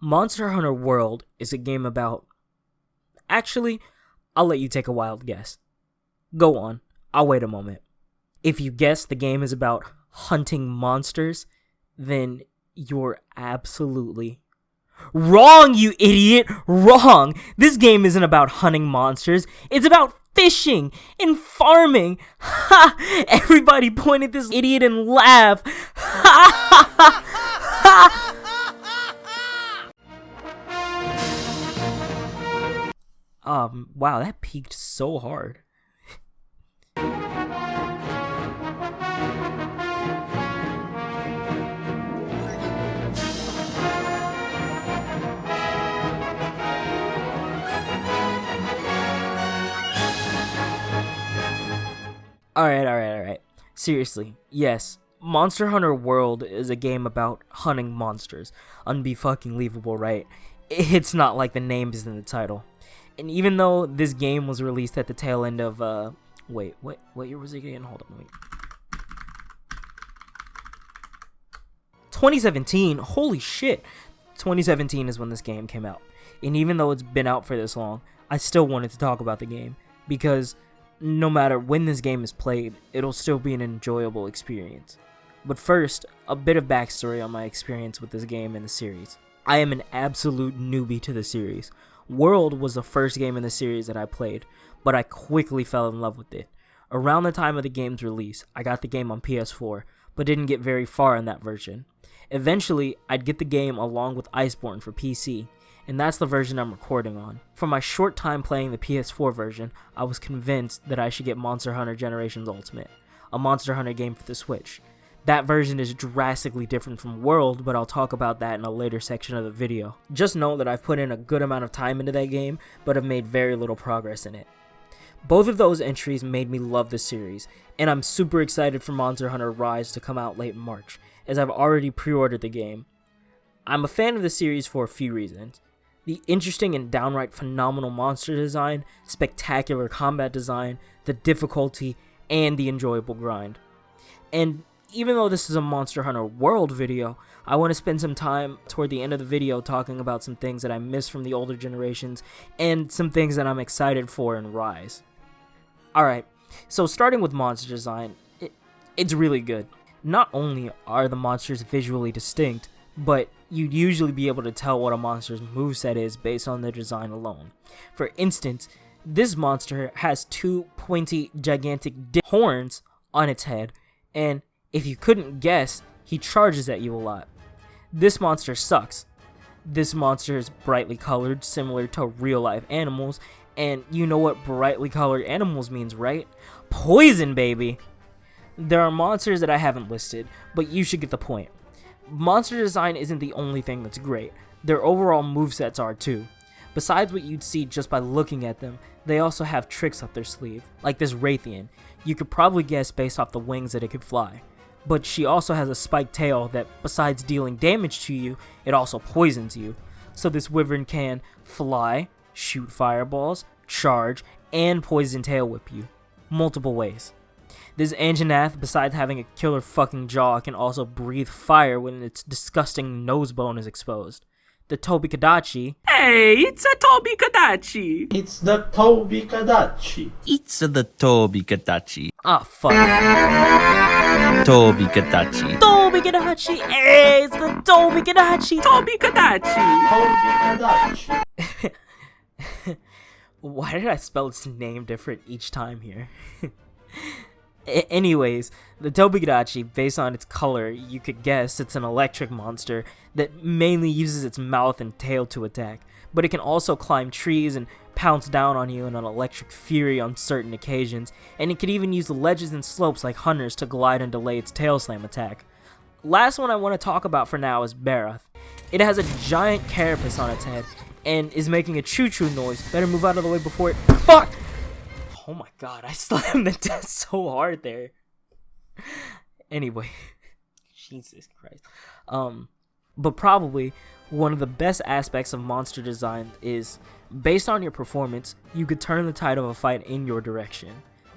Monster Hunter World is a game about... Actually, I'll let you take a wild guess. Go on, I'll wait a moment. If you guess the game is about hunting monsters, then you're absolutely wrong, you idiot! Wrong! This game isn't about hunting monsters, it's about fishing and farming! Ha! Everybody point at this idiot and laugh! Ha ha ha ha! Wow, that peaked so hard. Alright. Seriously, yes. Monster Hunter World is a game about hunting monsters. Unbe-fucking-leavable, right? It's not like the name is in the title. And even though this game was released at the tail end of, wait, what year was it again? Hold on, wait. 2017? Holy shit! 2017 is when this game came out. And even though it's been out for this long, I still wanted to talk about the game. Because no matter when this game is played, it'll still be an enjoyable experience. But first, a bit of backstory on my experience with this game and the series. I am an absolute newbie to the series. World was the first game in the series that I played, but I quickly fell in love with it. Around the time of the game's release, I got the game on PS4, but didn't get very far in that version. Eventually, I'd get the game along with Iceborne for PC, and that's the version I'm recording on. For my short time playing the PS4 version, I was convinced that I should get Monster Hunter Generations Ultimate, a Monster Hunter game for the Switch. That version is drastically different from World, but I'll talk about that in a later section of the video. Just know that I've put in a good amount of time into that game, but have made very little progress in it. Both of those entries made me love the series, and I'm super excited for Monster Hunter Rise to come out late in March, as I've already pre-ordered the game. I'm a fan of the series for a few reasons. The interesting and downright phenomenal monster design, spectacular combat design, the difficulty, and the enjoyable grind. And even though this is a Monster Hunter World video, I want to spend some time toward the end of the video talking about some things that I miss from the older generations and some things that I'm excited for in Rise. Alright, so starting with monster design, it's really good. Not only are the monsters visually distinct, but you'd usually be able to tell what a monster's moveset is based on their design alone. For instance, this monster has two pointy, gigantic horns on its head, and if you couldn't guess, he charges at you a lot. This monster sucks. This monster is brightly colored, similar to real-life animals, and you know what brightly colored animals means, right? Poison, baby! There are monsters that I haven't listed, but you should get the point. Monster design isn't the only thing that's great. Their overall movesets are too. Besides what you'd see just by looking at them, they also have tricks up their sleeve, like this Raytheon. You could probably guess based off the wings that it could fly. But she also has a spiked tail that, besides dealing damage to you, it also poisons you. So this wyvern can fly, shoot fireballs, charge, and poison tail whip you. Multiple ways. This Anjanath, besides having a killer fucking jaw, can also breathe fire when its disgusting nose bone is exposed. The Kadachi. Hey, it's a Kadachi. It's the Kadachi. It's the Kadachi. Ah, fuck. Kadachi. Kadachi. Hey, it's the Kadachi. Kadachi. Why did I spell its name different each time here? Anyways, the Kadachi, based on its color, you could guess it's an electric monster that mainly uses its mouth and tail to attack, but it can also climb trees and pounce down on you in an electric fury on certain occasions, and it can even use the ledges and slopes like hunters to glide and delay its tail slam attack. Last one I want to talk about for now is Bherna. It has a giant carapace on its head and is making a choo-choo noise. Better move out of the way before it— Fuck! Oh my god, I slammed the desk so hard there. Anyway, Jesus Christ. But probably one of the best aspects of monster design is, based on your performance, you could turn the tide of a fight in your direction.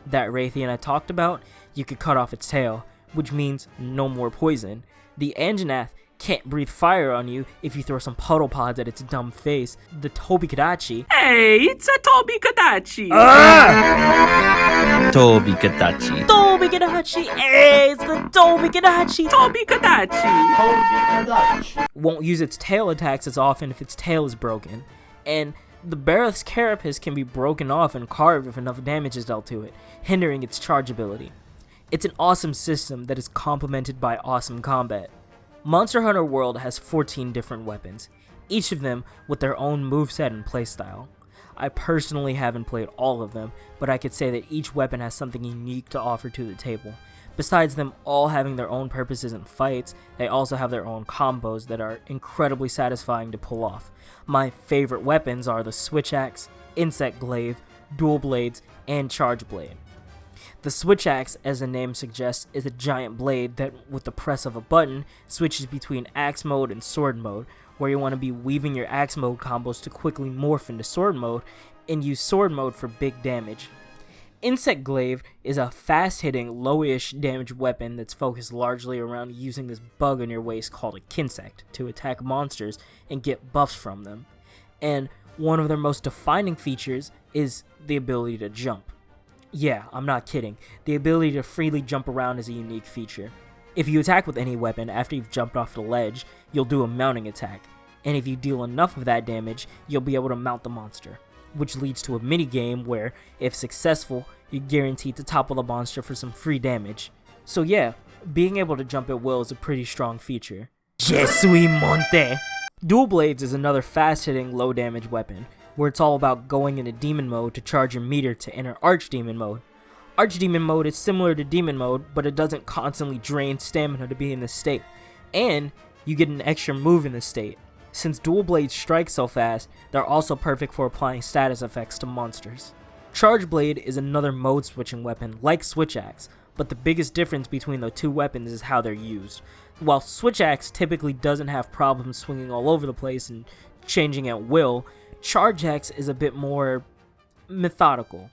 That Raytheon I talked about, you could cut off its tail, which means no more poison. The Anjanath can't breathe fire on you if you throw some puddle pods at its dumb face. The Tobi Kadachi. Hey, it's a Tobi Kadachi. Tobi Kadachi. Tobi Kadachi! Hey, it's the Tobi Kadachi! Tobi Kadachi. Tobi Kadachi. Won't use its tail attacks as often if its tail is broken. And the Bherna's carapace can be broken off and carved if enough damage is dealt to it, hindering its charge ability. It's an awesome system that is complemented by awesome combat. Monster Hunter World has 14 different weapons, each of them with their own moveset and playstyle. I personally haven't played all of them, but I could say that each weapon has something unique to offer to the table. Besides them all having their own purposes in fights, they also have their own combos that are incredibly satisfying to pull off. My favorite weapons are the Switch Axe, Insect Glaive, Dual Blades, and Charge Blade. The Switch Axe, as the name suggests, is a giant blade that, with the press of a button, switches between Axe mode and Sword mode, where you want to be weaving your Axe mode combos to quickly morph into Sword mode, and use Sword mode for big damage. Insect Glaive is a fast-hitting, low-ish damage weapon that's focused largely around using this bug on your waist called a Kinsect to attack monsters and get buffs from them. And one of their most defining features is the ability to jump. Yeah, I'm not kidding. The ability to freely jump around is a unique feature. If you attack with any weapon after you've jumped off the ledge, you'll do a mounting attack. And if you deal enough of that damage, you'll be able to mount the monster, which leads to a mini-game where, if successful, you're guaranteed to topple the monster for some free damage. So yeah, being able to jump at will is a pretty strong feature. Je suis monte! Dual Blades is another fast-hitting, low-damage weapon, where it's all about going into demon mode to charge your meter to enter Archdemon mode. Archdemon mode is similar to demon mode, but it doesn't constantly drain stamina to be in this state, and you get an extra move in this state. Since Dual Blades strike so fast, they're also perfect for applying status effects to monsters. Charge Blade is another mode switching weapon like Switch Axe, but the biggest difference between the two weapons is how they're used. While Switch Axe typically doesn't have problems swinging all over the place and changing at will, Charge Axe is a bit more methodical.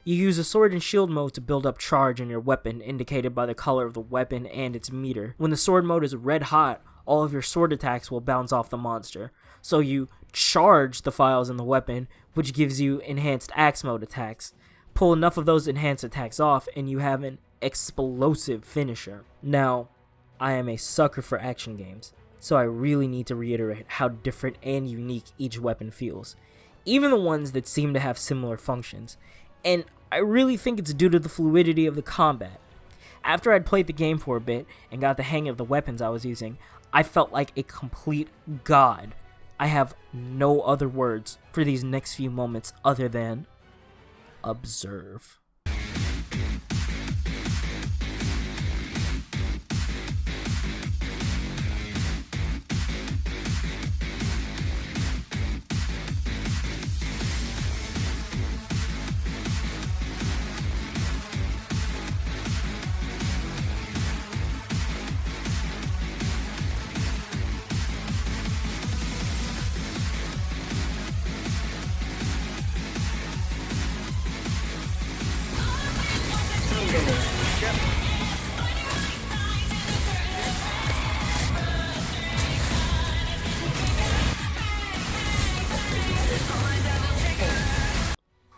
You use a sword and shield mode to build up charge in your weapon, indicated by the color of the weapon and its meter. When the sword mode is red hot, all of your sword attacks will bounce off the monster. So you charge the files in the weapon, which gives you enhanced axe mode attacks. Pull enough of those enhanced attacks off, and you have an explosive finisher. Now, I am a sucker for action games, so I really need to reiterate how different and unique each weapon feels, even the ones that seem to have similar functions, and I really think it's due to the fluidity of the combat. After I'd played the game for a bit and got the hang of the weapons I was using, I felt like a complete god. I have no other words for these next few moments other than observe.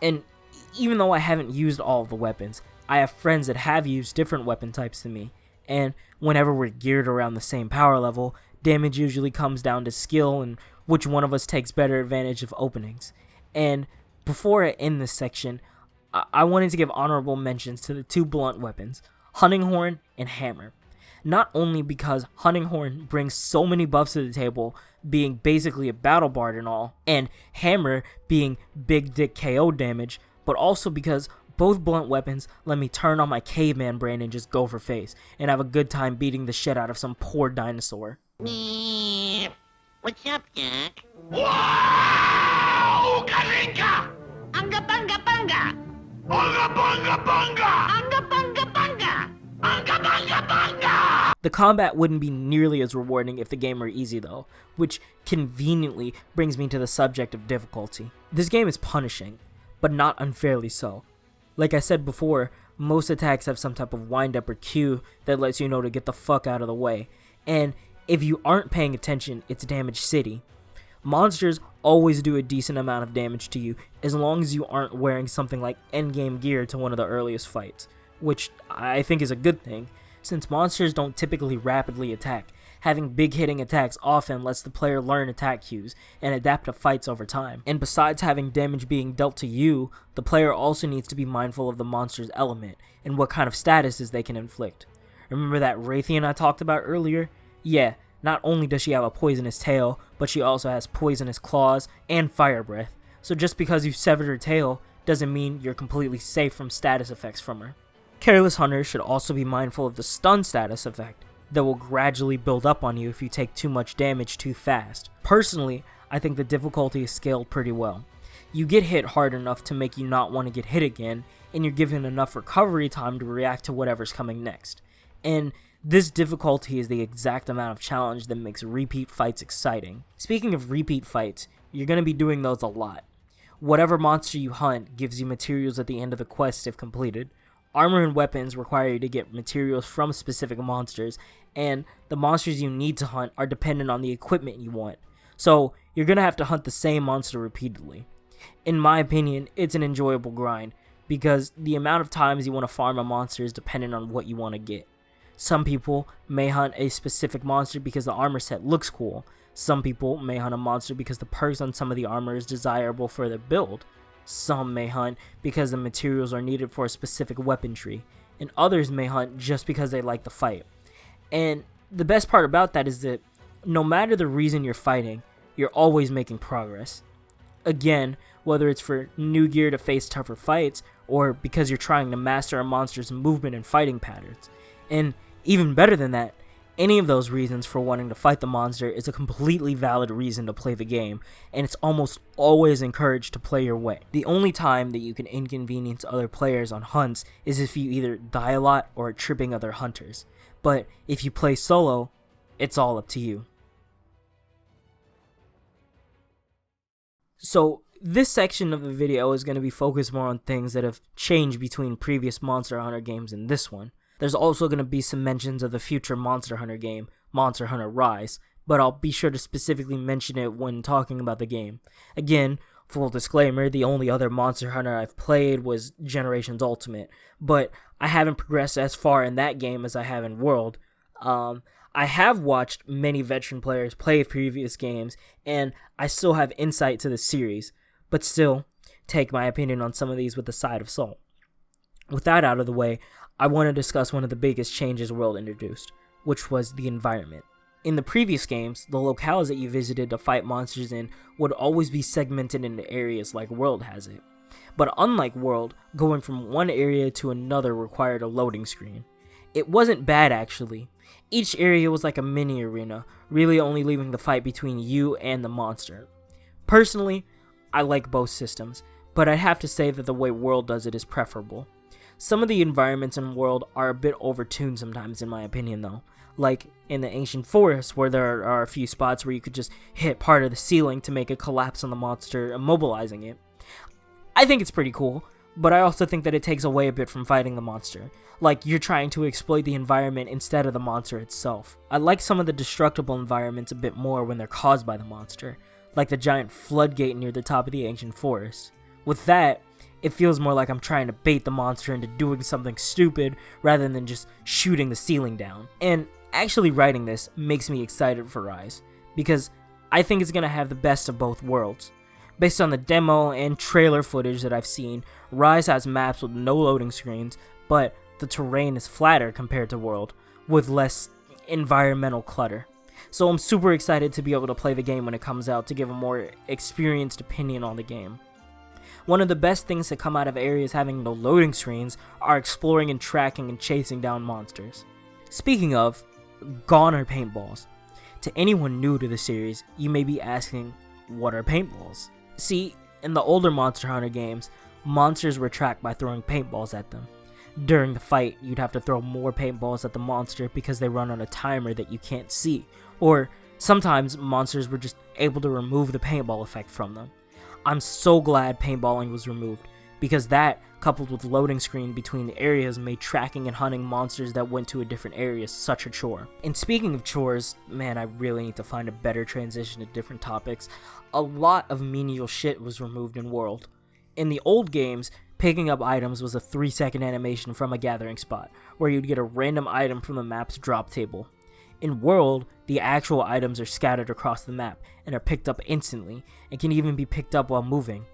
And even though I haven't used all of the weapons, I have friends that have used different weapon types than me, and whenever we're geared around the same power level, damage usually comes down to skill and which one of us takes better advantage of openings. And before I end this section, I wanted to give honorable mentions to the two blunt weapons, Hunting Horn and Hammer. Not only because Hunting Horn brings so many buffs to the table, being basically a battle bard and all, and Hammer being big dick KO damage, but also because both blunt weapons let me turn on my caveman brain and just go for face, and have a good time beating the shit out of some poor dinosaur. What's up, Doc? Wow! Ooga-linga! Anga bunga bunga! Bunga bunga bunga! Anga bunga bunga! Bunga bunga bunga! The combat wouldn't be nearly as rewarding if the game were easy though, which conveniently brings me to the subject of difficulty. This game is punishing, but not unfairly so. Like I said before, most attacks have some type of wind up or cue that lets you know to get the fuck out of the way, and If you aren't paying attention, it's Damage City. Monsters always do a decent amount of damage to you as long as you aren't wearing something like endgame gear to one of the earliest fights, which I think is a good thing, since monsters don't typically rapidly attack. Having big hitting attacks often lets the player learn attack cues and adapt to fights over time. And besides having damage being dealt to you, the player also needs to be mindful of the monster's element and what kind of statuses they can inflict. Remember that Raytheon I talked about earlier? Yeah, not only does she have a poisonous tail, but she also has poisonous claws and fire breath. So just because you've severed her tail doesn't mean you're completely safe from status effects from her. Careless hunters should also be mindful of the stun status effect that will gradually build up on you if you take too much damage too fast. Personally, I think the difficulty is scaled pretty well. You get hit hard enough to make you not want to get hit again, and you're given enough recovery time to react to whatever's coming next. And this difficulty is the exact amount of challenge that makes repeat fights exciting. Speaking of repeat fights, you're going to be doing those a lot. Whatever monster you hunt gives you materials at the end of the quest if completed. Armor and weapons require you to get materials from specific monsters, and the monsters you need to hunt are dependent on the equipment you want. So you're going to have to hunt the same monster repeatedly. In my opinion, it's an enjoyable grind, because the amount of times you want to farm a monster is dependent on what you want to get. Some people may hunt a specific monster because the armor set looks cool. Some people may hunt a monster because the perks on some of the armor is desirable for their build. Some may hunt because the materials are needed for a specific weapon tree, and others may hunt just because they like the fight. And the best part about that is that no matter the reason you're fighting, you're always making progress. Again, whether it's for new gear to face tougher fights, or because you're trying to master a monster's movement and fighting patterns. And even better than that, any of those reasons for wanting to fight the monster is a completely valid reason to play the game, and it's almost always encouraged to play your way. The only time that you can inconvenience other players on hunts is if you either die a lot or are tripping other hunters. But if you play solo, it's all up to you. So this section of the video is going to be focused more on things that have changed between previous Monster Hunter games and this one. There's also going to be some mentions of the future Monster Hunter game, Monster Hunter Rise, but I'll be sure to specifically mention it when talking about the game. Again, full disclaimer, the only other Monster Hunter I've played was Generations Ultimate, but I haven't progressed as far in that game as I have in World. I have watched many veteran players play previous games, and I still have insight to the series, but still, take my opinion on some of these with a side of salt. With that out of the way, I want to discuss one of the biggest changes World introduced, which was the environment. In the previous games, the locales that you visited to fight monsters in would always be segmented into areas like World has it. But unlike World, going from one area to another required a loading screen. It wasn't bad actually. Each area was like a mini arena, really only leaving the fight between you and the monster. Personally, I like both systems, but I'd have to say that the way World does it is preferable. Some of the environments in World are a bit overtuned sometimes in my opinion though, like in the ancient forest where there are a few spots where you could just hit part of the ceiling to make a collapse on the monster, immobilizing it. I think it's pretty cool, but I also think that it takes away a bit from fighting the monster, like you're trying to exploit the environment instead of the monster itself. I like some of the destructible environments a bit more when they're caused by the monster, like the giant floodgate near the top of the ancient forest. With that, it feels more like I'm trying to bait the monster into doing something stupid rather than just shooting the ceiling down. And actually writing this makes me excited for Rise, because I think it's going to have the best of both worlds. Based on the demo and trailer footage that I've seen, Rise has maps with no loading screens, but the terrain is flatter compared to World, with less environmental clutter. So I'm super excited to be able to play the game when it comes out to give a more experienced opinion on the game. One of the best things to come out of areas having no loading screens are exploring and tracking and chasing down monsters. Speaking of, gone are paintballs. To anyone new to the series, you may be asking, what are paintballs? See, in the older Monster Hunter games, monsters were tracked by throwing paintballs at them. During the fight, you'd have to throw more paintballs at the monster because they run on a timer that you can't see, or sometimes monsters were just able to remove the paintball effect from them. I'm so glad paintballing was removed, because that, coupled with loading screen between the areas, made tracking and hunting monsters that went to a different area such a chore. And speaking of chores, man, I really need to find a better transition to different topics. A lot of menial shit was removed in World. In the old games, picking up items was a 3-second animation from a gathering spot, where you'd get a random item from the map's drop table. In World, the actual items are scattered across the map and are picked up instantly, and can even be picked up while moving.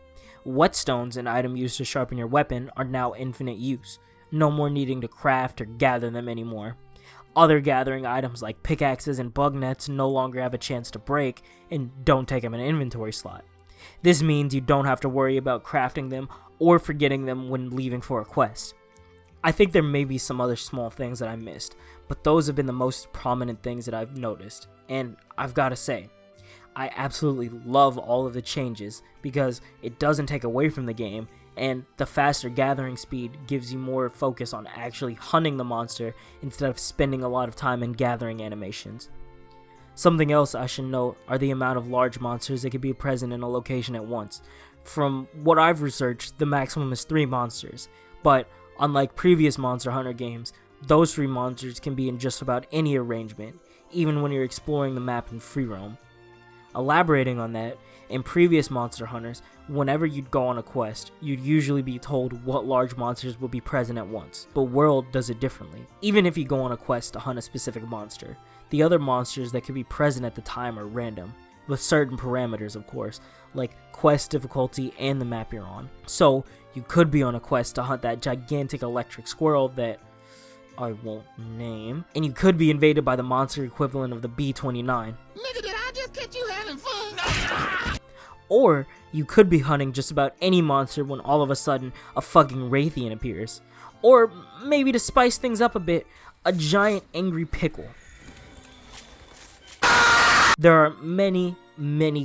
Whetstones, an item used to sharpen your weapon, are now infinite use, no more needing to craft or gather them anymore. Other gathering items like pickaxes and bug nets no longer have a chance to break and don't take up an inventory slot. This means you don't have to worry about crafting them or forgetting them when leaving for a quest. I think there may be some other small things that I missed, but those have been the most prominent things that I've noticed, and I've gotta say, I absolutely love all of the changes because it doesn't take away from the game, and the faster gathering speed gives you more focus on actually hunting the monster instead of spending a lot of time in gathering animations. Something else I should note are the amount of large monsters that can be present in a location at once. From what I've researched, the maximum is 3 monsters, but unlike previous Monster Hunter games, those 3 monsters can be in just about any arrangement, even when you're exploring the map in free roam. Elaborating on that, in previous Monster Hunters, whenever you'd go on a quest, you'd usually be told what large monsters would be present at once, but World does it differently. Even if you go on a quest to hunt a specific monster, the other monsters that could be present at the time are random, with certain parameters of course, like quest difficulty and the map you're on. So, you could be on a quest to hunt that gigantic electric squirrel that I won't name, and you could be invaded by the monster equivalent of the B-29. Nigga, did I just catch you having fun? Or, you could be hunting just about any monster when all of a sudden a fucking Raytheon appears. Or, maybe to spice things up a bit, a giant angry pickle. There are many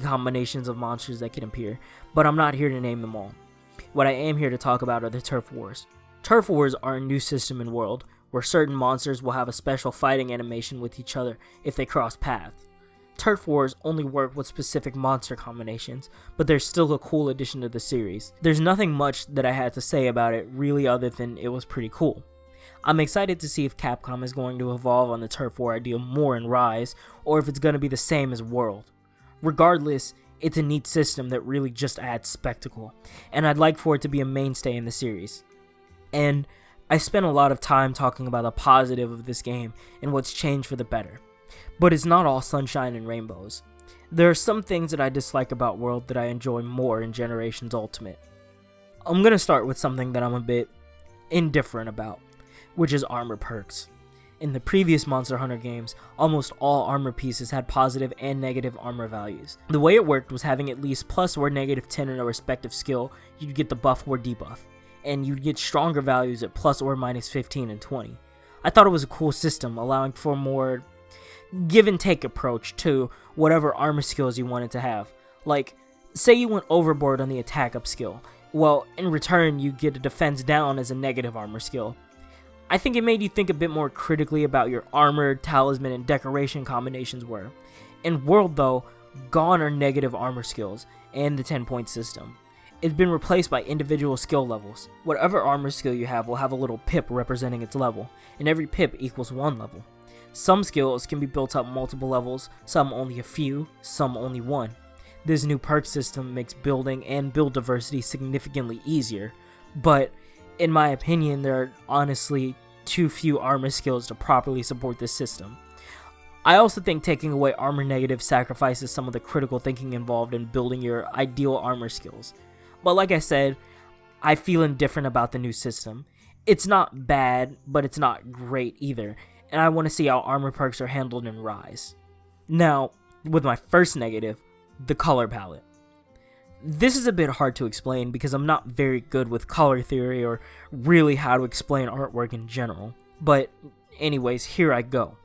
combinations of monsters that can appear, but I'm not here to name them all. What I am here to talk about are the Turf Wars. Turf Wars are a new system in World, where certain monsters will have a special fighting animation with each other if they cross paths. Turf Wars only work with specific monster combinations, but they're still a cool addition to the series. There's nothing much that I had to say about it really other than it was pretty cool. I'm excited to see if Capcom is going to evolve on the Turf War idea more in Rise, or if it's going to be the same as World. Regardless, it's a neat system that really just adds spectacle, and I'd like for it to be a mainstay in the series. And I spent a lot of time talking about the positive of this game and what's changed for the better. But it's not all sunshine and rainbows. There are some things that I dislike about World that I enjoy more in Generations Ultimate. I'm gonna start with something that I'm a bit indifferent about, which is armor perks. In the previous Monster Hunter games, almost all armor pieces had positive and negative armor values. The way it worked was having at least plus or negative 10 in a respective skill, you'd get the buff or debuff, and you'd get stronger values at plus or minus 15 and 20. I thought it was a cool system, allowing for a more give and take approach to whatever armor skills you wanted to have. Like, say you went overboard on the attack up skill, well, in return you get a defense down as a negative armor skill. I think it made you think a bit more critically about your armor, talisman, and decoration combinations were. In World though, gone are negative armor skills, and the 10-point system. It's been replaced by individual skill levels. Whatever armor skill you have will have a little pip representing its level, and every pip equals 1 level. Some skills can be built up multiple levels, some only a few, some only 1. This new perk system makes building and build diversity significantly easier, but in my opinion, there are honestly too few armor skills to properly support this system. I also think taking away armor negative sacrifices some of the critical thinking involved in building your ideal armor skills. But like I said, I feel indifferent about the new system. It's not bad, but it's not great either, and I want to see how armor perks are handled in Rise. Now, with my first negative, the color palette. This is a bit hard to explain because I'm not very good with color theory or really how to explain artwork in general. But anyways, here I go.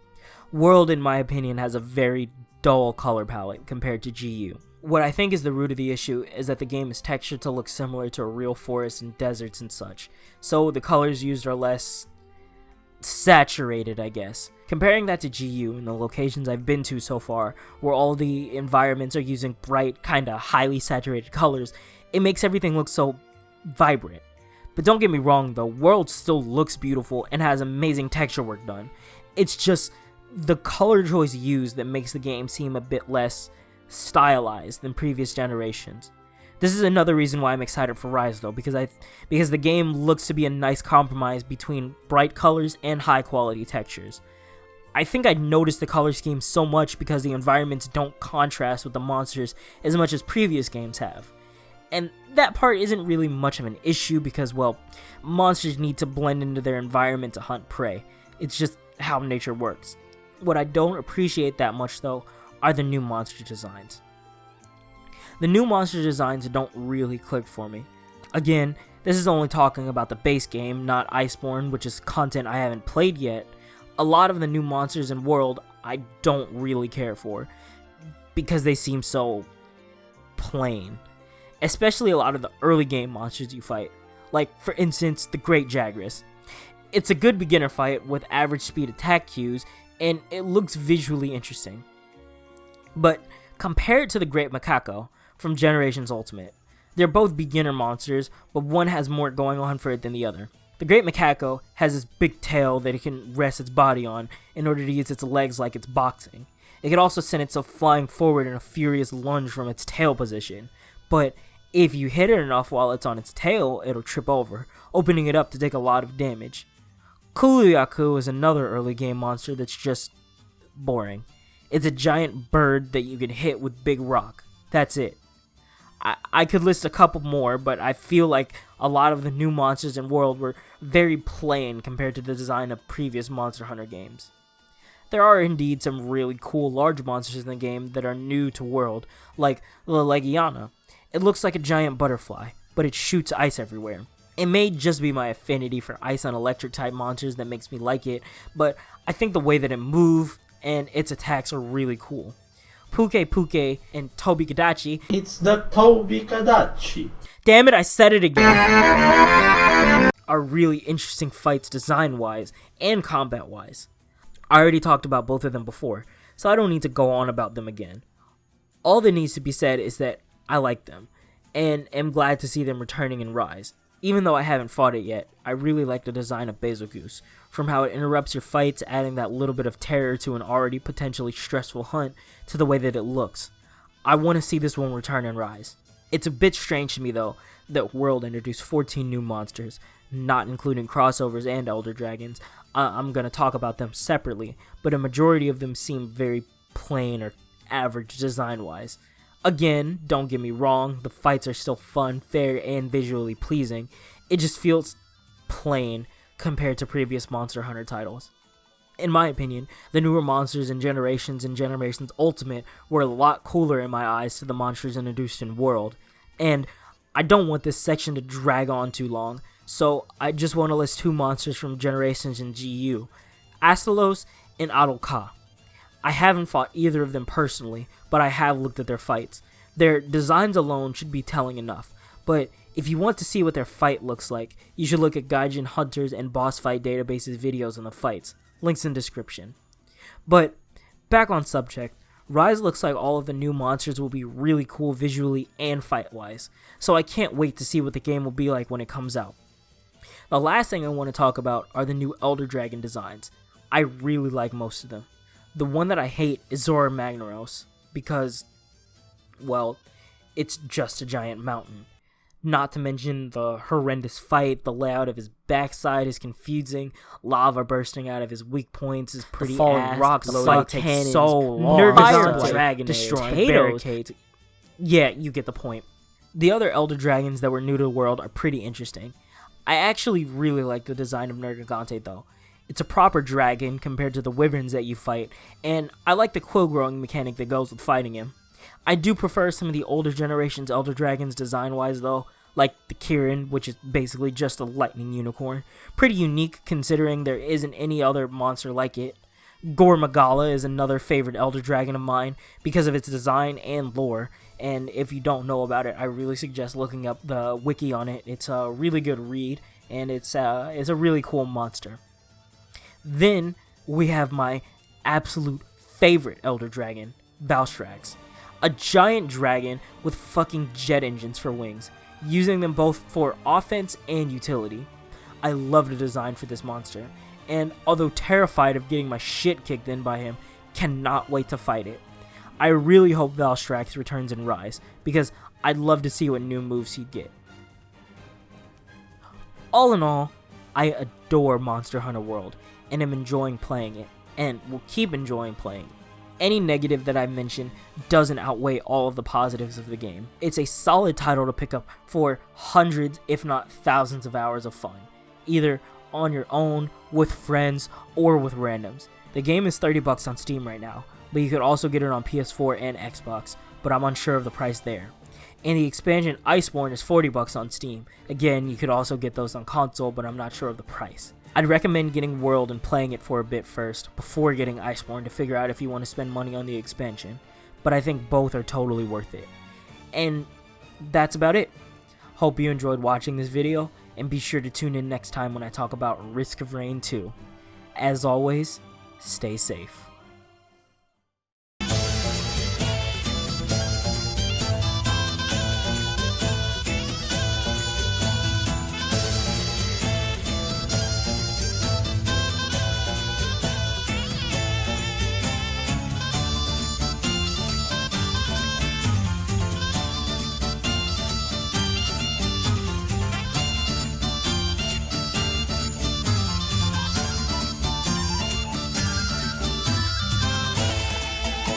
World, in my opinion, has a very dull color palette compared to GU. What I think is the root of the issue is that the game is textured to look similar to a real forest and deserts and such, so the colors used are less saturated, I guess. Comparing that to GU and the locations I've been to so far, where all the environments are using bright, kinda highly saturated colors, it makes everything look so vibrant. But don't get me wrong, the world still looks beautiful and has amazing texture work done. It's just the color choice used that makes the game seem a bit less stylized than previous generations. This is another reason why I'm excited for Rise though, because the game looks to be a nice compromise between bright colors and high quality textures. I think I noticed the color scheme so much because the environments don't contrast with the monsters as much as previous games have. And that part isn't really much of an issue because, well, monsters need to blend into their environment to hunt prey. It's just how nature works. What I don't appreciate that much though are the new monster designs. The new monster designs don't really click for me. Again, this is only talking about the base game, not Iceborne, which is content I haven't played yet. A lot of the new monsters in World I don't really care for because they seem so plain. Especially a lot of the early game monsters you fight. Like, for instance, the Great Jagras. It's a good beginner fight with average speed attack cues, and it looks visually interesting. But compared to the Great Maccao from Generations Ultimate, they're both beginner monsters, but one has more going on for it than the other. The Great Maccao has this big tail that it can rest its body on in order to use its legs like it's boxing. It can also send itself flying forward in a furious lunge from its tail position, but if you hit it enough while it's on its tail, it'll trip over, opening it up to take a lot of damage. Kuluyaku is another early game monster that's just boring. It's a giant bird that you can hit with big rock. That's it. I could list a couple more, but I feel like a lot of the new monsters in World were very plain compared to the design of previous Monster Hunter games. There are indeed some really cool large monsters in the game that are new to World, like LilLeemison. It looks like a giant butterfly, but it shoots ice everywhere. It may just be my affinity for ice and electric type monsters that makes me like it, but I think the way that it moves and its attacks are really cool. Puke and Tobi Kadachi. It's the Tobi Kadachi. Damn it, I said it again. Are really interesting fights design-wise and combat-wise. I already talked about both of them before, so I don't need to go on about them again. All that needs to be said is that I like them, and am glad to see them returning in Rise. Even though I haven't fought it yet, I really like the design of Betelgeuse, from how it interrupts your fights, adding that little bit of terror to an already potentially stressful hunt, to the way that it looks. I want to see this one return in Rise. It's a bit strange to me though, that World introduced 14 new monsters, not including crossovers and Elder Dragons. I'm going to talk about them separately, but a majority of them seem very plain or average design-wise. Again, don't get me wrong, the fights are still fun, fair, and visually pleasing. It just feels plain compared to previous Monster Hunter titles. In my opinion, the newer monsters in Generations and Generations Ultimate were a lot cooler in my eyes to the monsters introduced in World, and I don't want this section to drag on too long, so I just want to list two monsters from Generations and GU, Astalos and Ahtal Ka. I haven't fought either of them personally, but I have looked at their fights. Their designs alone should be telling enough, but if you want to see what their fight looks like, you should look at Gaijin Hunters and Boss Fight Database's videos on the fights. Links in description. But, back on subject, Rise looks like all of the new monsters will be really cool visually and fight-wise, so I can't wait to see what the game will be like when it comes out. The last thing I want to talk about are the new Elder Dragon designs. I really like most of them. The one that I hate is Zora Magnaros, because, well, it's just a giant mountain. Not to mention the horrendous fight, the layout of his backside is confusing, lava bursting out of his weak points is pretty falling rocks the takes so long. Nervous Dragon destroying barricades. Yeah, you get the point. The other Elder Dragons that were new to the world are pretty interesting. I actually really like the design of Nergigante though. It's a proper dragon compared to the wyverns that you fight, and I like the quill growing mechanic that goes with fighting him. I do prefer some of the older generations Elder Dragons design-wise though, like the Kirin, which is basically just a lightning unicorn. Pretty unique considering there isn't any other monster like it. Gore Magala is another favorite Elder Dragon of mine because of its design and lore, and if you don't know about it, I really suggest looking up the wiki on it. It's a really good read, and it's a really cool monster. Then we have my absolute favorite Elder Dragon, Valstrax. A giant dragon with fucking jet engines for wings, using them both for offense and utility. I love the design for this monster, and although terrified of getting my shit kicked in by him, cannot wait to fight it. I really hope Valstrax returns in Rise, because I'd love to see what new moves he'd get. All in all, I adore Monster Hunter World, and am enjoying playing it, and will keep enjoying playing it. Any negative that I mentioned doesn't outweigh all of the positives of the game. It's a solid title to pick up for hundreds, if not thousands of hours of fun, either on your own, with friends, or with randoms. The game is $30 on Steam right now, but you could also get it on PS4 and Xbox, but I'm unsure of the price there. And the expansion Iceborne is $40 on Steam. Again, you could also get those on console, but I'm not sure of the price. I'd recommend getting World and playing it for a bit first, before getting Iceborne to figure out if you want to spend money on the expansion, but I think both are totally worth it. And that's about it. Hope you enjoyed watching this video, and be sure to tune in next time when I talk about Risk of Rain 2. As always, stay safe.